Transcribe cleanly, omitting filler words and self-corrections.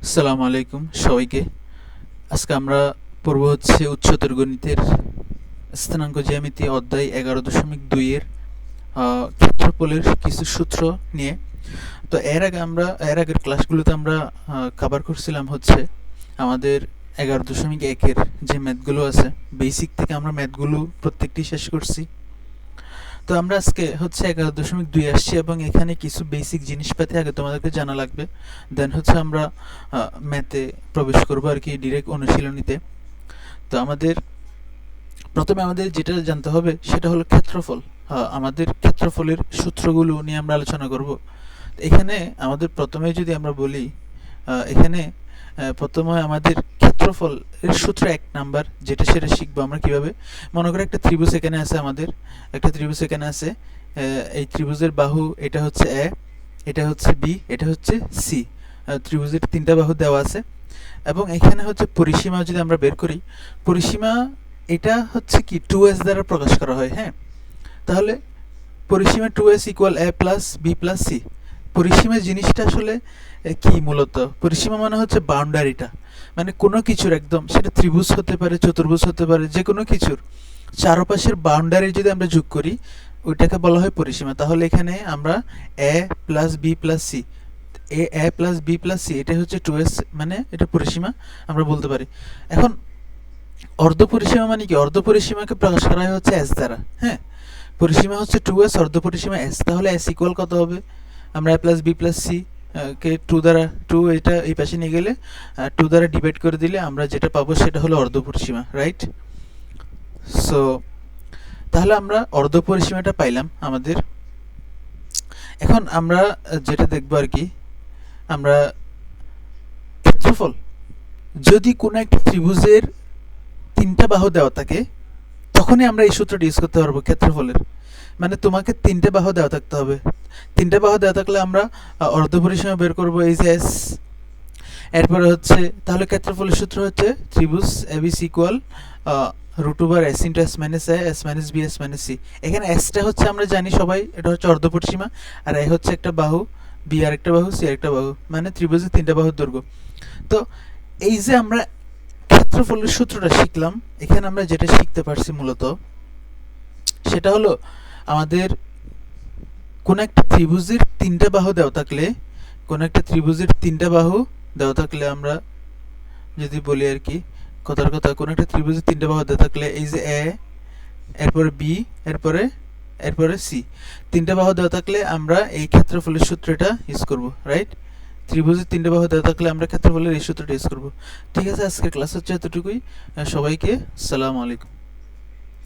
আসসালামু আলাইকুম সবাইকে। আজকে আমরা পড়ব হচ্ছে উচ্চতর গণিতের স্থানাঙ্ক জ্যামিতি অধ্যায় 11.2 এর ক্ষেত্রফলের কিছু সূত্র নিয়ে। তো এর আগের ক্লাসগুলোতে আমরা কভার করছিলাম হচ্ছে আমাদের 11.1 এর যে ম্যাথগুলো আছে, বেসিক থেকে আমরা ম্যাথগুলো প্রত্যেকটি শেষ করছি। তো আমরা আজকে হচ্ছে 11.2 আসছি এবং এখানে কিছু বেসিক জিনিসপাতি আগে তোমাদেরকে জানা লাগবে, দেন হচ্ছে আমরা ম্যাথে প্রবেশ করবো আর কি, ডিরেক্ট অনুশীলনীতে। তো প্রথমে আমাদের যেটা জানতে হবে সেটা হলো ক্ষেত্রফল। আমাদের ক্ষেত্রফলের সূত্রগুলো নিয়ে আমরা আলোচনা করব। এখানে আমাদের প্রথমে যদি আমরা বলি, এখানে প্রথমে আমাদের ক্ষেত্রফল এর সূত্র 1 নাম্বার যেটা সেটা শিখবো আমরা কিভাবে। মনে করো একটা ত্রিভুজ এখানে আছে, এই ত্রিভুজের বাহু এটা হচ্ছে এ, এটা হচ্ছে বি, এটা হচ্ছে সি। ত্রিভুজের 3টা বাহু দেওয়া আছে এবং এখানে হচ্ছে পরিসীমা যদি আমরা বের করি, পরিসীমা এটা হচ্ছে কি 2s দ্বারা প্রকাশ করা হয়। হ্যাঁ, তাহলে পরিসীমা 2s equal a plus B plus C. পরিসীমা জিনিসটা আসলে কি, মূলত পরিসীমা মানে হচ্ছে বাউন্ডারিটা, মানে কোনো কিছুর একদম, সেটা ত্রিভুজ হতে পারে, চতুর্ভুজ হতে পারে, যে কোনো কিছুর চারপাশের বাউন্ডারি যদি আমরা যোগ করি ওইটাকে বলা হয় পরিসীমা। তাহলে এখানে আমরা a plus B plus C, a plus B plus C, এটা হচ্ছে 2s, মানে এটা পরিসীমা আমরা বলতে পারি। এখন অর্ধ পরিসীমা মানে কি? অর্ধ পরিসীমাকে প্রকাশ করা হয় হচ্ছে s দ্বারা। হ্যাঁ, পরিসীমা হচ্ছে 2s, অর্ধ পরিসীমা s। তাহলে s ইকুয়াল কত হবে? আমরা a plus B plus C কে 2 দ্বারা, 2 এটা এই পাশে নিয়ে গেলে 2 দ্বারা ডিভাইড করে দিলে আমরা যেটা পাবো সেটা হলো অর্ধ পরিসীমা, রাইট? সো তাহলে আমরা অর্ধ পরিসীমাটা পাইলাম আমাদের। এখন আমরা যেটা দেখবো আর কি, আমরা ক্ষেত্রফল, যদি কোনো একটা ত্রিভুজের 3টা বাহু দেওয়া থাকে তখনই আমরা এই সূত্রটি ইউজ করতে পারবো ক্ষেত্রফলের। মানে তোমাকে 3টে বাহু দেওয়া থাকতে হবে, 3টে বাহু দেওয়া থাকলে আমরা অর্ধ পরিসীমা বের করবো, এই যে এস। এরপরে হচ্ছে তাহলে ক্ষেত্রফলের সূত্র হচ্ছে ত্রিভুজ ABC equal root over S into S minus A, S minus B, S minus C. এখানে এসটা হচ্ছে আমরা জানি সবাই, এটা হচ্ছে অর্ধ পরিসীমা, আর এ হচ্ছে একটা বাহু, বি আর একটা বাহু, সি আর একটা বাহু, মানে ত্রিভুজের 3টে বাহুর দৈর্ঘ্য। তো এই যে আমরা ক্ষেত্রফলের সূত্রটা শিখলাম, এখানে আমরা যেটা শিখতে পারছি মূলত সেটা হলো আমাদের কোন একটা ত্রিভুজের 3টে বাহু দেওয়া থাকলে, আমরা যদি বলি আর কি কথার কথা, কোন একটা ত্রিভুজের 3টে বাহু দেওয়া থাকলে এই যে এ, এরপরে বি, এরপরে সি, 3টে বাহু দেওয়া থাকলে আমরা এই ক্ষেত্রফলের সূত্রটা ইউজ করব, রাইট? ত্রিভুজের 3টে বাহু দেওয়া থাকলে আমরা ক্ষেত্রফলের এই সূত্রটা ইউজ করব। ঠিক আছে, আজকের ক্লাস হচ্ছে এতটুকুই। সবাইকে আসসালামু আলাইকুম।